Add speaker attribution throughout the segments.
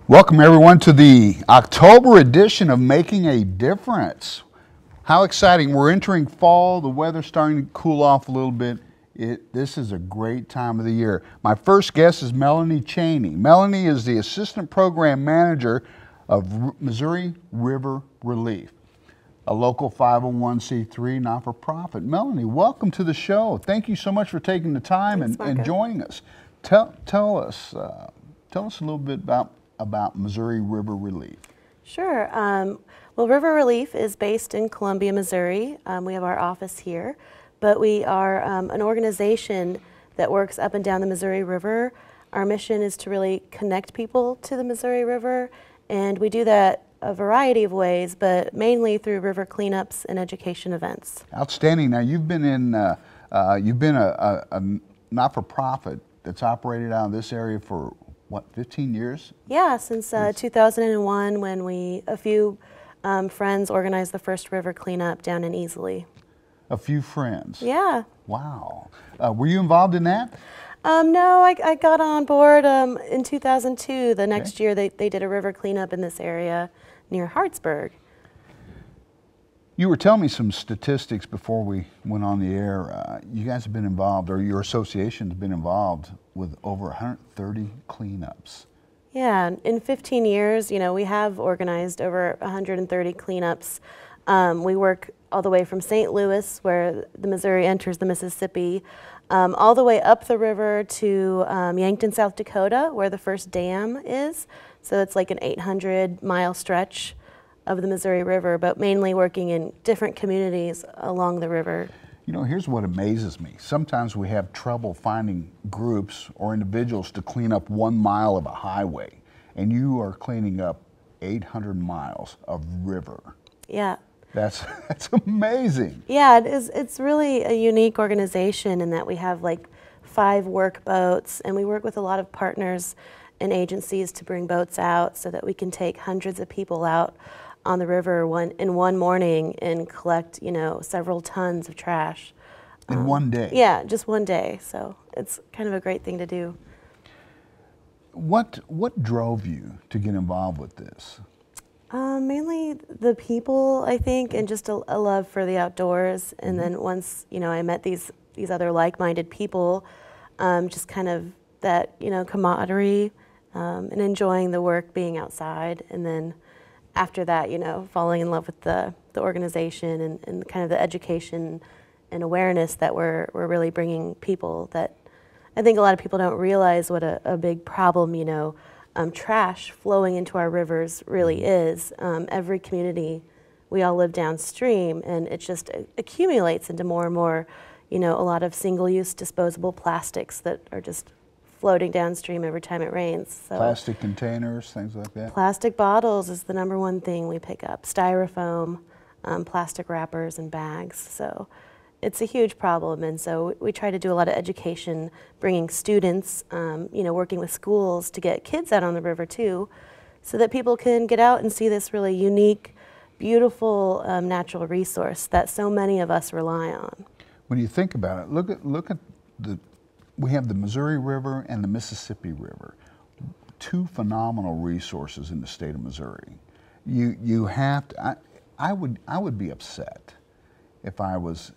Speaker 1: Welcome everyone to the October edition of Making a Difference. How exciting. We're entering fall, the weather's starting to cool off a little bit. This is a great time of the year. My first guest is Melanie Cheney. Melanie is the Assistant Program Manager of Missouri River Relief, a local 501c3 not-for-profit. Melanie, welcome to the show. Thank you so much for taking the time and joining us. Tell us a little bit about Missouri River Relief.
Speaker 2: Sure. Well, River Relief is based in Columbia, Missouri. We have our office here, but we are an organization that works up and down the Missouri River. Our mission is to really connect people to the Missouri River, and we do that a variety of ways, but mainly through river cleanups and education events.
Speaker 1: Outstanding. Now, you've been a not-for-profit that's operated out of this area for what, 15 years?
Speaker 2: Yeah, since 2001, when a few friends organized the first river cleanup down in Easley.
Speaker 1: A few friends?
Speaker 2: Yeah.
Speaker 1: Wow. Were you involved in that?
Speaker 2: No, I got on board in 2002. The next year they did a river cleanup in this area near Hartsburg.
Speaker 1: You were telling me some statistics before we went on the air. You guys have been involved, or your association's been involved with over 130 cleanups.
Speaker 2: Yeah, in 15 years, we have organized over 130 cleanups. We work all the way from St. Louis, where the Missouri enters the Mississippi, all the way up the river to Yankton, South Dakota, where the first dam is. So it's like an 800-mile stretch of the Missouri River, but mainly working in different communities along the river.
Speaker 1: You know, here's what amazes me. Sometimes we have trouble finding groups or individuals to clean up 1 mile of a highway, and you are cleaning up 800 miles of river.
Speaker 2: Yeah.
Speaker 1: That's amazing.
Speaker 2: Yeah, it's really a unique organization in that we have like 5 work boats, and we work with a lot of partners and agencies to bring boats out so that we can take hundreds of people out on the river in one morning and collect, several tons of trash.
Speaker 1: In one day?
Speaker 2: Yeah, just one day. So it's kind of a great thing to do.
Speaker 1: What drove you to get involved with this?
Speaker 2: Mainly the people, I think, and just a love for the outdoors. And then once, I met these other like-minded people, just kind of that, camaraderie and enjoying the work being outside. And then after that, falling in love with the organization and kind of the education and awareness that we're really bringing people, that I think a lot of people don't realize what a big problem, trash flowing into our rivers really is. Every community, we all live downstream, and it just accumulates into more and more, a lot of single-use disposable plastics that are just floating downstream every time it rains. So
Speaker 1: plastic containers, things like that?
Speaker 2: Plastic bottles is the #1 thing we pick up. Styrofoam, plastic wrappers and bags. So it's a huge problem, and so we try to do a lot of education, bringing students, working with schools to get kids out on the river too, so that people can get out and see this really unique, beautiful natural resource that so many of us rely on.
Speaker 1: When you think about it, look at we have the Missouri River and the Mississippi River, 2 phenomenal resources in the state of Missouri. You have to, I would be upset if I was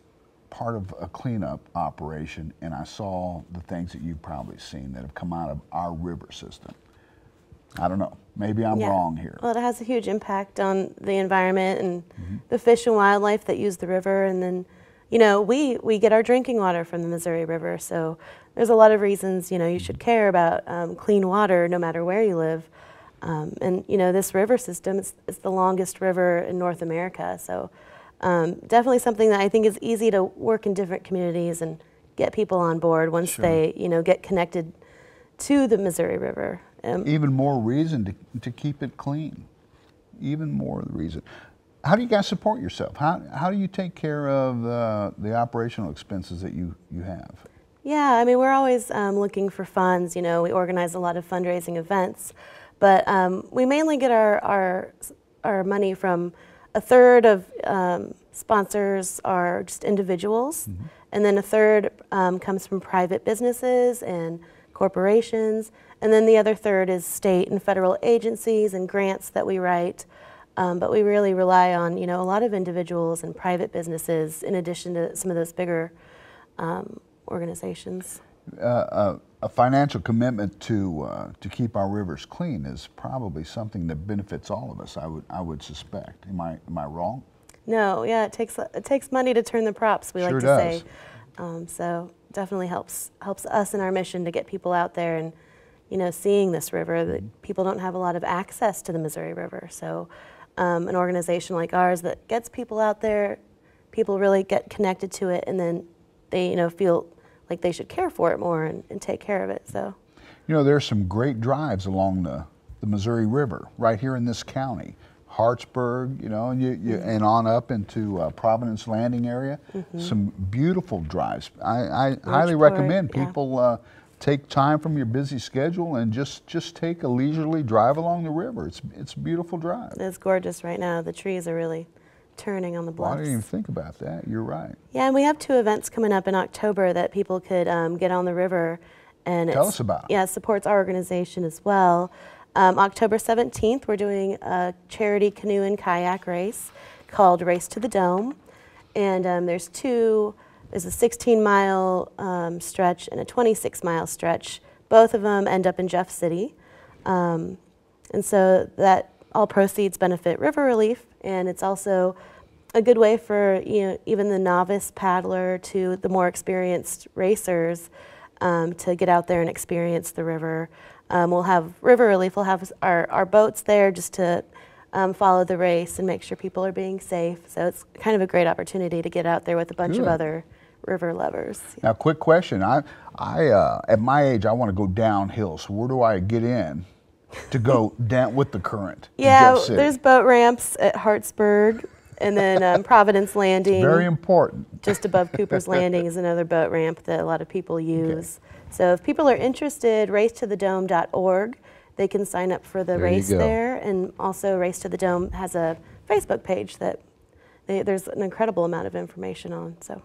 Speaker 1: part of a cleanup operation and I saw the things that you've probably seen that have come out of our river system. I don't know, maybe I'm wrong here.
Speaker 2: Well, it has a huge impact on the environment and the fish and wildlife that use the river, and then we get our drinking water from the Missouri River, so there's a lot of reasons, you should care about clean water no matter where you live. And, this river system is the longest river in North America, so definitely something that I think is easy to work in different communities and get people on board once they, get connected to the Missouri River.
Speaker 1: Even more reason to keep it clean, even more reason. How do you guys support yourself? How do you take care of the operational expenses that you have?
Speaker 2: Yeah, I mean, we're always looking for funds. We organize a lot of fundraising events, but we mainly get our money from a third of sponsors are just individuals, and then a third comes from private businesses and corporations, and then the other third is state and federal agencies and grants that we write. But we really rely on, you know, a lot of individuals and private businesses in addition to some of those bigger organizations.
Speaker 1: A financial commitment to keep our rivers clean is probably something that benefits all of us. I would suspect. Am I wrong?
Speaker 2: No, yeah, it takes money to turn the props. We
Speaker 1: Sure
Speaker 2: like to
Speaker 1: does.
Speaker 2: say. So definitely helps us in our mission to get people out there and, you know, seeing this river. That people don't have a lot of access to the Missouri River. So an organization like ours that gets people out there, people really get connected to it, and then they, you know, feel like they should care for it more and take care of it. So,
Speaker 1: You know, there's some great drives along the Missouri River right here in this county. Hartsburg, you know, and and on up into Providence Landing area. Some beautiful drives. I highly
Speaker 2: Bridgeport,
Speaker 1: recommend
Speaker 2: yeah.
Speaker 1: people take time from your busy schedule and just take a leisurely drive along the river. It's a beautiful drive.
Speaker 2: it's gorgeous right now. The trees are really turning on the
Speaker 1: Well, I
Speaker 2: bluffs.
Speaker 1: didn't even think about that. You're right.
Speaker 2: Yeah, and we have 2 events coming up in October that people could get on the river. And
Speaker 1: Tell us about 'em.
Speaker 2: Yeah, it supports our organization as well. October 17th, we're doing a charity canoe and kayak race called Race to the Dome. And there's a 16-mile stretch and a 26-mile stretch. Both of them end up in Jeff City. And so that all proceeds benefit River Relief, and it's also a good way for, you know, even the novice paddler to the more experienced racers to get out there and experience the river. We'll have River Relief, we'll have our boats there just to follow the race and make sure people are being safe. So it's kind of a great opportunity to get out there with a bunch of
Speaker 1: Good.
Speaker 2: other river lovers.
Speaker 1: Now, quick question. I at my age, I want to go downhill. So where do I get in to go down with the current? to
Speaker 2: Yeah,
Speaker 1: Jeff City?
Speaker 2: there's boat ramps at Hartsburg, and then Providence Landing.
Speaker 1: Very important.
Speaker 2: Just above Cooper's Landing is another boat ramp that a lot of people use. So if people are interested, racetothedome.org, they can sign up for the
Speaker 1: There you
Speaker 2: race
Speaker 1: go.
Speaker 2: there. And also Race to the Dome has a Facebook page that there's an incredible amount of information on. So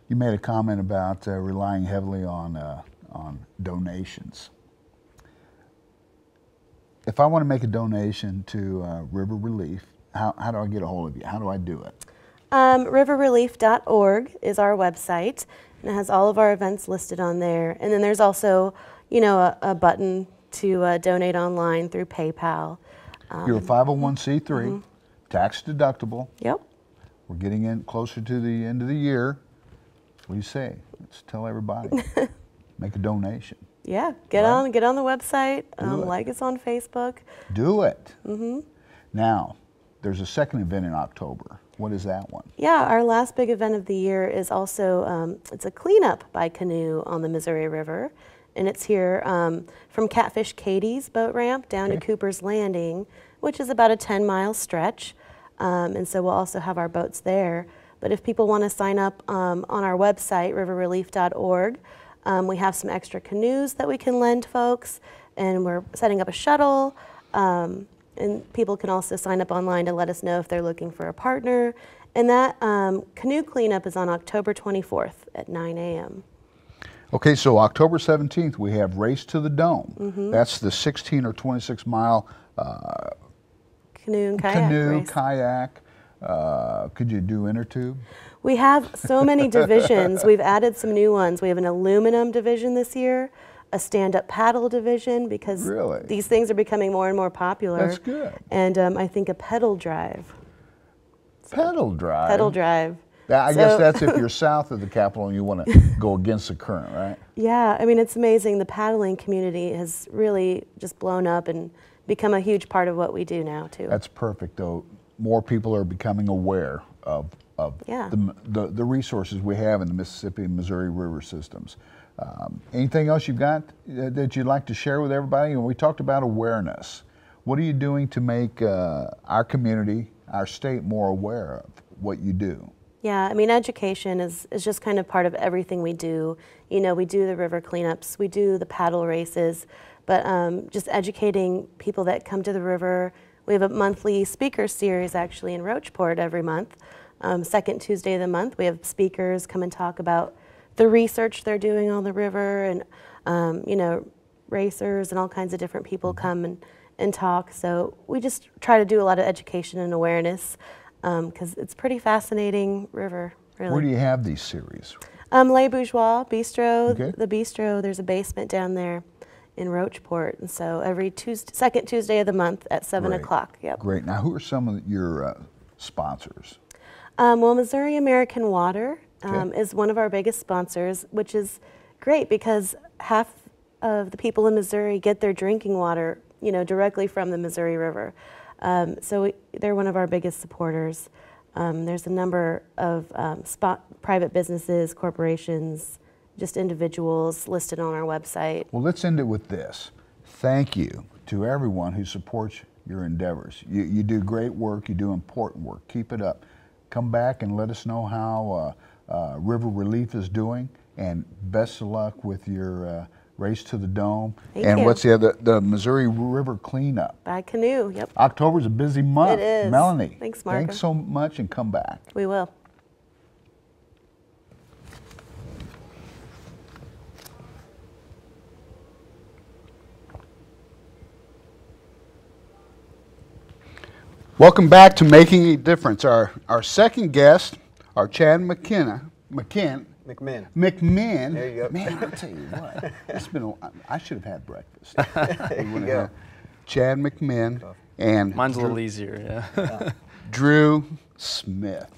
Speaker 1: You made a comment about relying heavily on donations. If I want to make a donation to River Relief, how do I get a hold of you? How do I do it?
Speaker 2: riverrelief.org is our website, and it has all of our events listed on there. And then there's also, you know, a button to donate online through PayPal.
Speaker 1: You're a 501c3, tax deductible.
Speaker 2: Yep.
Speaker 1: We're getting in closer to the end of the year. What do you say? Let's tell everybody. Make a donation.
Speaker 2: Yeah, get
Speaker 1: Right.
Speaker 2: on the website,
Speaker 1: Do it.
Speaker 2: like us on Facebook.
Speaker 1: Do it. Now, there's a second event in October. What is that one?
Speaker 2: Yeah, our last big event of the year is also, it's a cleanup by canoe on the Missouri River. And it's here from Catfish Katie's boat ramp down to
Speaker 1: Okay.
Speaker 2: Cooper's Landing, which is about a 10-mile stretch. And so we'll also have our boats there. But if people want to sign up on our website, riverrelief.org, we have some extra canoes that we can lend folks, and we're setting up a shuttle. And people can also sign up online to let us know if they're looking for a partner. And that canoe cleanup is on October 24th at 9 a.m.
Speaker 1: Okay, so October 17th, we have Race to the Dome. That's the 16 or 26 mile
Speaker 2: Canoe and kayak race.
Speaker 1: kayak. Could you do inner tube?
Speaker 2: We have so many divisions. We've added some new ones. We have an aluminum division this year, a stand-up paddle division, because
Speaker 1: Really?
Speaker 2: these things are becoming more and more popular.
Speaker 1: That's good.
Speaker 2: And I think a pedal drive.
Speaker 1: Pedal drive.
Speaker 2: Pedal drive.
Speaker 1: I guess
Speaker 2: So-
Speaker 1: that's if you're south of the Capitol and you want to go against the current, right?
Speaker 2: Yeah, I mean, it's amazing. The paddling community has really just blown up and become a huge part of what we do now, too.
Speaker 1: That's perfect, though. More people are becoming aware of
Speaker 2: Yeah.
Speaker 1: the resources we have in the Mississippi and Missouri river systems. Anything else you've got that you'd like to share with everybody? And we talked about awareness. What are you doing to make our community, our state, more aware of what you do?
Speaker 2: Yeah, I mean, education is just kind of part of everything we do. You know, we do the river cleanups, we do the paddle races, but just educating people that come to the river. We have a monthly speaker series actually in Roachport every month. Second Tuesday of the month, we have speakers come and talk about the research they're doing on the river, and you know, racers and all kinds of different people come and talk. So we just try to do a lot of education and awareness because it's pretty fascinating river, really.
Speaker 1: Where do you have these series?
Speaker 2: Les Bourgeois Bistro,
Speaker 1: Okay.
Speaker 2: the bistro, there's a basement down there in Rocheport. And so every second Tuesday of the month at 7
Speaker 1: Great.
Speaker 2: o'clock. Yep.
Speaker 1: Great. Now, who are some of your sponsors?
Speaker 2: Well, Missouri American Water
Speaker 1: Okay.
Speaker 2: is one of our biggest sponsors, which is great because half of the people in Missouri get their drinking water, you know, directly from the Missouri River. They're one of our biggest supporters. There's a number of private businesses, corporations, just individuals listed on our website.
Speaker 1: Well, let's end it with this. Thank you to everyone who supports your endeavors. You do great work. You do important work. Keep it up. Come back and let us know how River Relief is doing, and best of luck with your race to the Dome.
Speaker 2: Thank
Speaker 1: and
Speaker 2: you.
Speaker 1: what's the other? The Missouri River Cleanup.
Speaker 2: By canoe, yep.
Speaker 1: October's a busy month.
Speaker 2: It is.
Speaker 1: Melanie,
Speaker 2: Thanks, Marco.
Speaker 1: thanks so much, and come back.
Speaker 2: We will.
Speaker 1: Welcome back to Making a Difference. Our second guest, our Chad McMinn.
Speaker 3: There you go.
Speaker 1: Man, I'll tell you what, it's been I should have had breakfast.
Speaker 3: There you go.
Speaker 1: Chad McMinn and
Speaker 4: Mine's a little easier, yeah.
Speaker 1: Drew Smith.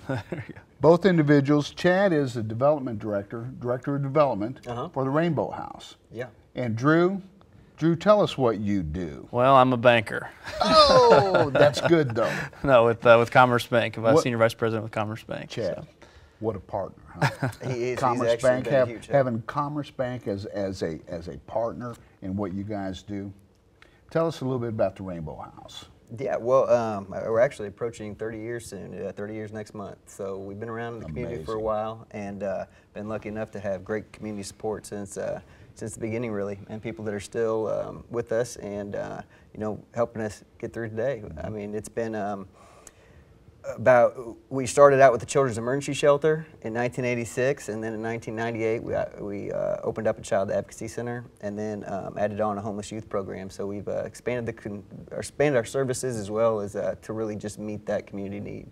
Speaker 1: Both individuals. Chad is the development director of development for the Rainbow House.
Speaker 3: Yeah.
Speaker 1: And Drew, tell us what you do.
Speaker 4: Well, I'm a banker.
Speaker 1: Oh, that's good though.
Speaker 4: No, with Commerce Bank. I'm Senior Vice President with Commerce Bank.
Speaker 1: Chad,
Speaker 4: so.
Speaker 1: what a partner, huh?
Speaker 3: He is.
Speaker 1: Commerce
Speaker 3: He's actually
Speaker 1: Bank,
Speaker 3: been a huge help.
Speaker 1: having Commerce Bank as a partner in what you guys do. Tell us a little bit about the Rainbow House.
Speaker 3: Yeah, well, we're actually approaching 30 years soon, 30 years next month. So we've been around in the community for a while, and been lucky enough to have great community support since the beginning, really, and people that are still with us and you know, helping us get through today. I mean, it's been we started out with the Children's Emergency Shelter in 1986, and then in 1998 we opened up a Child Advocacy Center, and then added on a homeless youth program. So we've expanded our services as well as to really just meet that community need.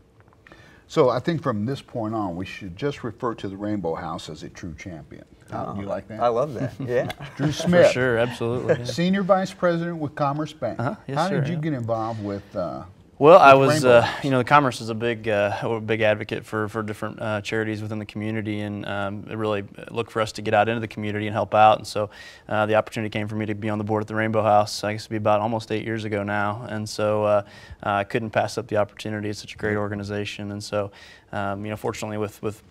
Speaker 1: So I think from this point on, we should just refer to the Rainbow House as a true champion. Do you like that?
Speaker 3: I love that. Yeah.
Speaker 1: Drew Smith,
Speaker 4: For sure, absolutely. yeah.
Speaker 1: Senior Vice President with Commerce Bank.
Speaker 4: Yes,
Speaker 1: How
Speaker 4: sir,
Speaker 1: did you
Speaker 4: yeah.
Speaker 1: get involved with?
Speaker 4: Well, I
Speaker 1: with
Speaker 4: was,
Speaker 1: Rainbow House?
Speaker 4: you know, the Commerce is a big advocate for different charities within the community, and it really looked for us to get out into the community and help out. And so the opportunity came for me to be on the board at the Rainbow House. I guess to be about almost 8 years ago now, and so I couldn't pass up the opportunity. It's such a great organization, and so you know, fortunately with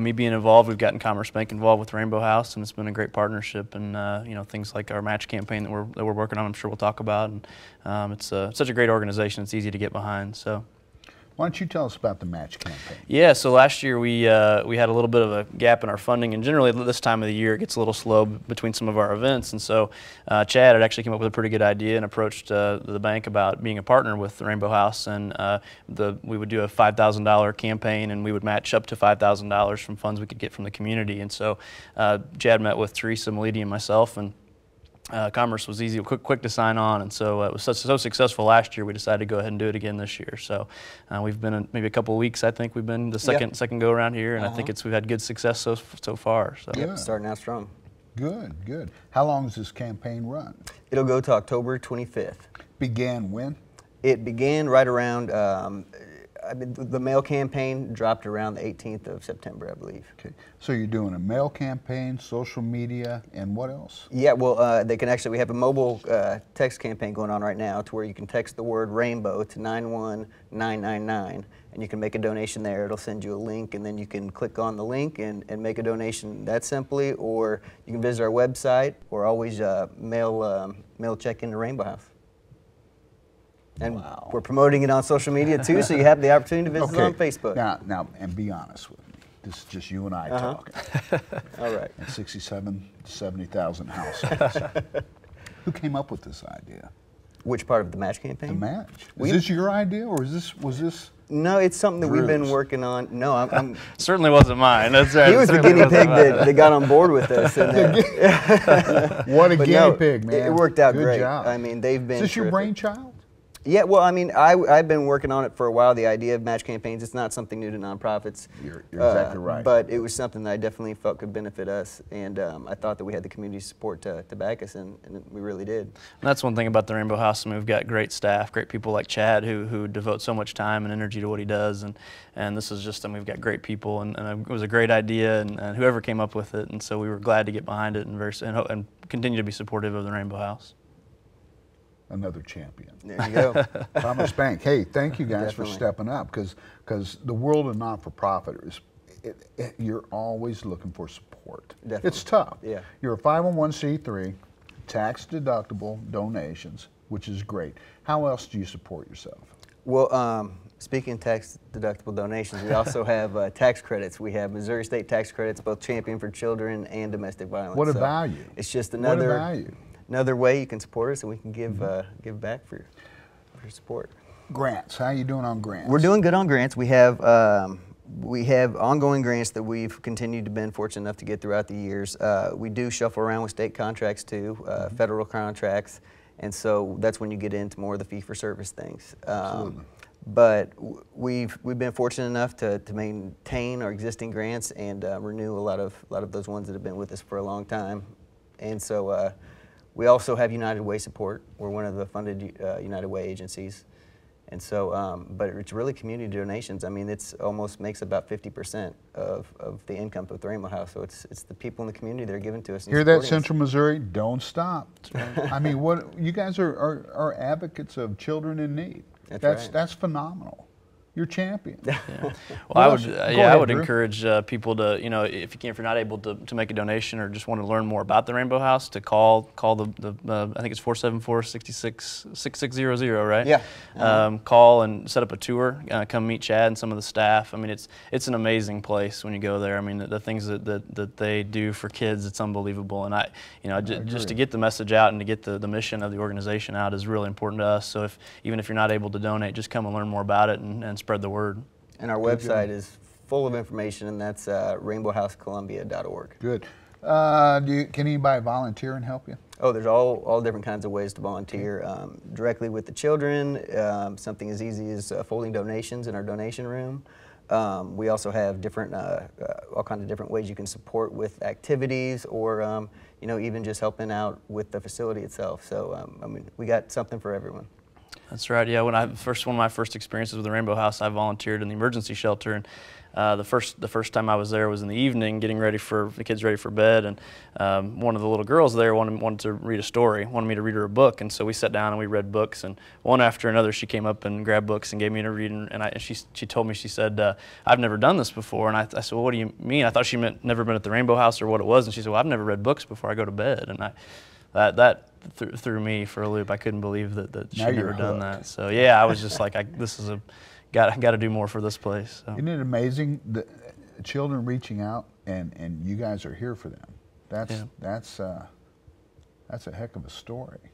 Speaker 4: me being involved, we've gotten Commerce Bank involved with Rainbow House, and it's been a great partnership. And you know, things like our match campaign that we're working on, I'm sure we'll talk about. And it's such a great organization; it's easy to get behind. So.
Speaker 1: Why don't you tell us about the match campaign?
Speaker 4: Yeah, so last year we had a little bit of a gap in our funding, and generally this time of the year it gets a little slow between some of our events. And so Chad had actually came up with a pretty good idea and approached the bank about being a partner with the Rainbow House, and we would do a $5,000 campaign, and we would match up to $5,000 from funds we could get from the community. And so Chad met with Teresa Malidi and myself, and Commerce was easy, quick to sign on, and so it was so successful last year. We decided to go ahead and do it again this year. So we've been in maybe a couple of weeks. I think we've been the second go around here, and I think we've had good success so far. So.
Speaker 1: Yeah.
Speaker 3: Starting out strong.
Speaker 1: Good. How long does this campaign run?
Speaker 3: It'll go to October 25th.
Speaker 1: Began when?
Speaker 3: It began right around, I mean, the mail campaign dropped around the 18th of September, I believe.
Speaker 1: Okay. So you're doing a mail campaign, social media, and what else?
Speaker 3: Yeah, well, we have a mobile text campaign going on right now to where you can text the word rainbow to 91999, and you can make a donation there. It'll send you a link, and then you can click on the link and make a donation that simply, or you can visit our website, or always mail check into Rainbow House. And we're promoting it on social media too, so you have the opportunity to visit us on Facebook.
Speaker 1: Now, and be honest with me. This is just you and I talking.
Speaker 3: All right.
Speaker 1: And 67 to 70,000 households. Who came up with this idea?
Speaker 3: Which part of the match campaign?
Speaker 1: The match.
Speaker 3: We-
Speaker 1: Is this your idea, or was this?
Speaker 3: No, it's something that we've been
Speaker 1: Drew's.
Speaker 3: working on. No, I'm
Speaker 4: Certainly wasn't mine. That's right.
Speaker 3: he was the
Speaker 4: Certainly
Speaker 3: guinea
Speaker 4: wasn't
Speaker 3: pig
Speaker 4: mine.
Speaker 3: that got on board with us. And
Speaker 1: What a
Speaker 3: but
Speaker 1: guinea
Speaker 3: no,
Speaker 1: pig, man!
Speaker 3: It worked out
Speaker 1: Good
Speaker 3: great.
Speaker 1: job.
Speaker 3: I mean, they've been.
Speaker 1: Is this your
Speaker 3: terrific.
Speaker 1: brainchild?
Speaker 3: Yeah, well, I mean, I've been working on it for a while. The idea of match campaigns, it's not something new to nonprofits.
Speaker 1: You're exactly right.
Speaker 3: But it was something that I definitely felt could benefit us, and I thought that we had the community support to back us, and we really did.
Speaker 4: And that's one thing about the Rainbow House. I mean, we've got great staff, great people like Chad who devote so much time and energy to what he does, and this is just, I mean, we've got great people, and it was a great idea, and whoever came up with it, and so we were glad to get behind it and continue to be supportive of the Rainbow House.
Speaker 1: Another champion.
Speaker 3: There you go.
Speaker 1: Thomas Bank. Hey, thank you guys
Speaker 3: Definitely.
Speaker 1: for stepping up, because the world of not-for-profit is, you're always looking for support.
Speaker 3: Definitely.
Speaker 1: It's tough.
Speaker 3: Yeah.
Speaker 1: You're a 501c3, tax-deductible donations, which is great. How else do you support yourself?
Speaker 3: Well, speaking of tax-deductible donations, we also have tax credits. We have Missouri State tax credits, both Champion for Children and domestic violence.
Speaker 1: What a
Speaker 3: So
Speaker 1: value.
Speaker 3: It's just
Speaker 1: What a
Speaker 3: another
Speaker 1: value.
Speaker 3: another way you can support us, and we can give give back for your support.
Speaker 1: Grants. How you doing on grants?
Speaker 3: We're doing good on grants. We have ongoing grants that we've continued to been fortunate enough to get throughout the years. We do shuffle around with state contracts too, federal contracts, and so that's when you get into more of the fee-for-service things.
Speaker 1: Absolutely.
Speaker 3: But we've been fortunate enough to maintain our existing grants and renew a lot of those ones that have been with us for a long time, and so we also have United Way support. We're one of the funded United Way agencies. And so, but it's really community donations. I mean, it's almost makes about 50% of the income of the Rainbow House. So it's the people in the community that are giving to us. And
Speaker 1: Hear that,
Speaker 3: supporting us.
Speaker 1: Central Missouri? Don't stop. I mean, what you guys are advocates of children in need.
Speaker 3: That's right.
Speaker 1: That's phenomenal. You're champion.
Speaker 4: Yeah.
Speaker 1: What
Speaker 4: Well, I
Speaker 1: else?
Speaker 4: would,
Speaker 1: Go
Speaker 4: I
Speaker 1: ahead,
Speaker 4: would
Speaker 1: Drew.
Speaker 4: encourage people to, you know, if you're not able to make a donation or just want to learn more about the Rainbow House, to call the I think it's 474-6600, right?
Speaker 3: Yeah.
Speaker 4: Call and set up a tour. Come meet Chad and some of the staff. I mean, it's an amazing place when you go there. I mean, the things that they do for kids, it's unbelievable. And just to get the message out and to get the mission of the organization out is really important to us. So even if you're not able to donate, just come and learn more about it and spread the word.
Speaker 3: And our website is full of information, and that's rainbowhousecolumbia.org.
Speaker 1: Good. Can anybody volunteer and help you?
Speaker 3: Oh, there's all different kinds of ways to volunteer directly with the children. Something as easy as folding donations in our donation room. We also have different, all kinds of different ways you can support with activities, or you know, even just helping out with the facility itself. So I mean, we got something for everyone.
Speaker 4: That's right. Yeah, one of my first experiences with the Rainbow House, I volunteered in the emergency shelter, and the first time I was there was in the evening, getting ready for the kids ready for bed, and one of the little girls there wanted to read a story, wanted me to read her a book, and so we sat down and we read books, and one after another she came up and grabbed books and gave me to read, and she told me, she said, I've never done this before, and I said, well, what do you mean? I thought she meant never been at the Rainbow House or what it was, and she said, well, I've never read books before I go to bed, and that threw me for a loop. I couldn't believe that she'd never done that. So yeah, I was just like, this is got to do more for this place. So.
Speaker 1: Isn't it amazing, the children reaching out and you guys are here for them? That's a heck of a story.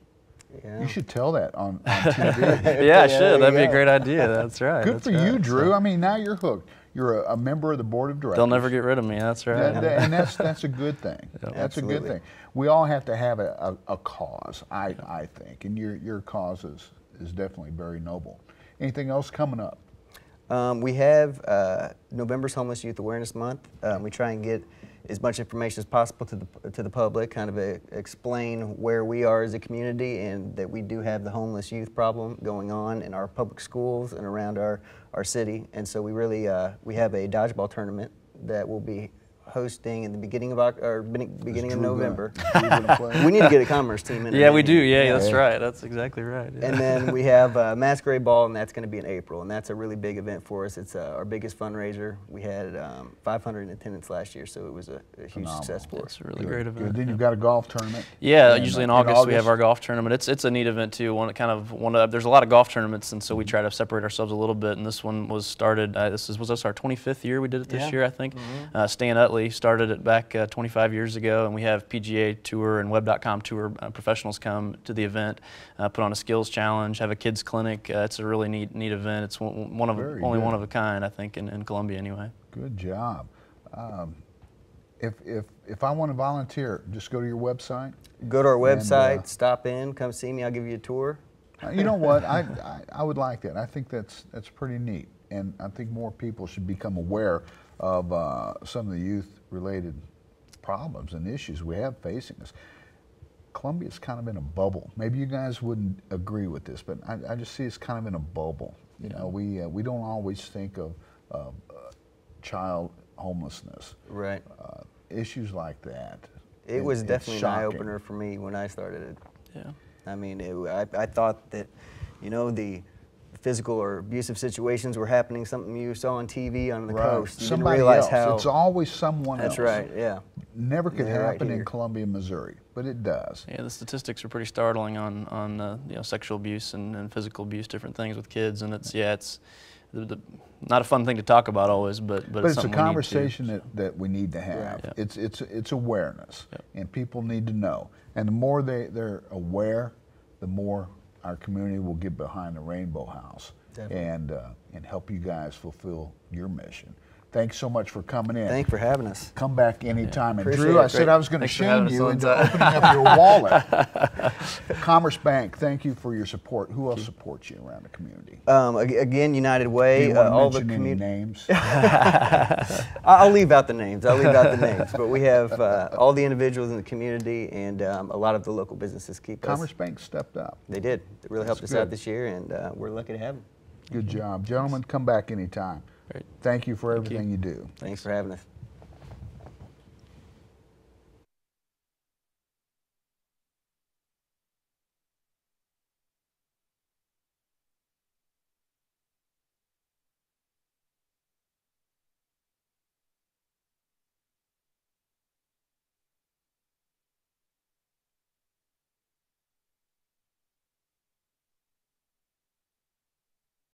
Speaker 3: Yeah.
Speaker 1: You should tell that on TV.
Speaker 4: Yeah, I should. That'd be a great idea. That's right.
Speaker 1: Good for you, Drew. I mean, now you're hooked. You're a member of the board of directors.
Speaker 4: They'll never get rid of me. That's right.
Speaker 1: And that's a good thing. That's a good
Speaker 3: Absolutely.
Speaker 1: thing. We all have to have a cause, I think, and your cause is definitely very noble. Anything else coming up?
Speaker 3: We have November's Homeless Youth Awareness Month. We try and get as much information as possible to the public, kind of explain where we are as a community and that we do have the homeless youth problem going on in our public schools and around our city. And so we really we have a dodgeball tournament that will be hosting in the beginning of November. We need to get a commerce team in.
Speaker 4: Yeah, we do. Yeah, that's right. That's exactly right. Yeah.
Speaker 3: And then we have Masquerade Ball, and that's going to be in April, and that's a really big event for us. It's our biggest fundraiser. We had 500 in attendance last year, so it was a huge success for us.
Speaker 4: It's a really great event.
Speaker 1: Good. Then you've got a golf tournament.
Speaker 4: Yeah, usually in August we have our golf tournament. It's a neat event too. There's a lot of golf tournaments, and so we try to separate ourselves a little bit. And this one was started. Was this our 25th year we did it this year, I think. Stan Utley quietly started it back 25 years ago, and we have PGA Tour and Web.com Tour professionals come to the event, put on a skills challenge, have a kids clinic. It's a really neat event. It's one of one of a kind, I think, in Columbia anyway.
Speaker 1: Good job. If I want to volunteer, just go to your website.
Speaker 3: Go to our website, stop in, come see me. I'll give you a tour.
Speaker 1: You know what? I would like that. I think that's pretty neat, and I think more people should become aware of some of the youth-related problems and issues we have facing us. Columbia's kind of in a bubble. Maybe you guys wouldn't agree with this, but I just see it's kind of in a bubble. You know, we don't always think of child homelessness.
Speaker 3: Right.
Speaker 1: Issues like that.
Speaker 3: It was
Speaker 1: it's
Speaker 3: definitely
Speaker 1: shocking.
Speaker 3: an eye-opener for me when I started it.
Speaker 4: Yeah.
Speaker 3: I mean, I thought that, you know, the physical or abusive situations were happening, something you saw on TV on the coast. You
Speaker 1: Somebody
Speaker 3: didn't realize
Speaker 1: else.
Speaker 3: how.
Speaker 1: It's always someone else.
Speaker 3: That's right, yeah.
Speaker 1: Never could
Speaker 3: They're right
Speaker 1: happen in
Speaker 3: here.
Speaker 1: Columbia, Missouri, but it does.
Speaker 4: Yeah, the statistics are pretty startling on you know, sexual abuse and physical abuse, different things with kids, and it's not a fun thing to talk about always, but
Speaker 1: But
Speaker 4: it's
Speaker 1: it's a
Speaker 4: something we need to.
Speaker 1: conversation that we need to have.
Speaker 3: Right.
Speaker 4: Yep.
Speaker 1: It's awareness,
Speaker 4: Yep.
Speaker 1: and people need to know. And the more they're aware, the more our community will get behind the Rainbow House and help you guys fulfill your mission. Thanks so much for coming in.
Speaker 3: Thanks for having us.
Speaker 1: Come back anytime. And
Speaker 3: Appreciate
Speaker 1: Drew,
Speaker 3: it.
Speaker 1: I said
Speaker 3: Great.
Speaker 1: I was going to
Speaker 4: Thanks for having
Speaker 1: shame
Speaker 4: us
Speaker 1: you
Speaker 4: on
Speaker 1: into
Speaker 4: time.
Speaker 1: opening up your wallet. Commerce Bank, thank you for your support. Who else supports you around the community?
Speaker 3: Again, United
Speaker 1: Do
Speaker 3: Way,
Speaker 1: you want to
Speaker 3: all the
Speaker 1: mention any
Speaker 3: community.
Speaker 1: names?
Speaker 3: I'll leave out the names. But we have all the individuals in the community and a lot of the local businesses keep
Speaker 1: Commerce
Speaker 3: us.
Speaker 1: Bank stepped up.
Speaker 3: They did. They really helped
Speaker 1: That's
Speaker 3: us out
Speaker 1: good.
Speaker 3: this year, and we're lucky to have them.
Speaker 1: Good job. Gentlemen, come back anytime.
Speaker 4: Great.
Speaker 1: Thank you for everything you do.
Speaker 3: Thanks for having us.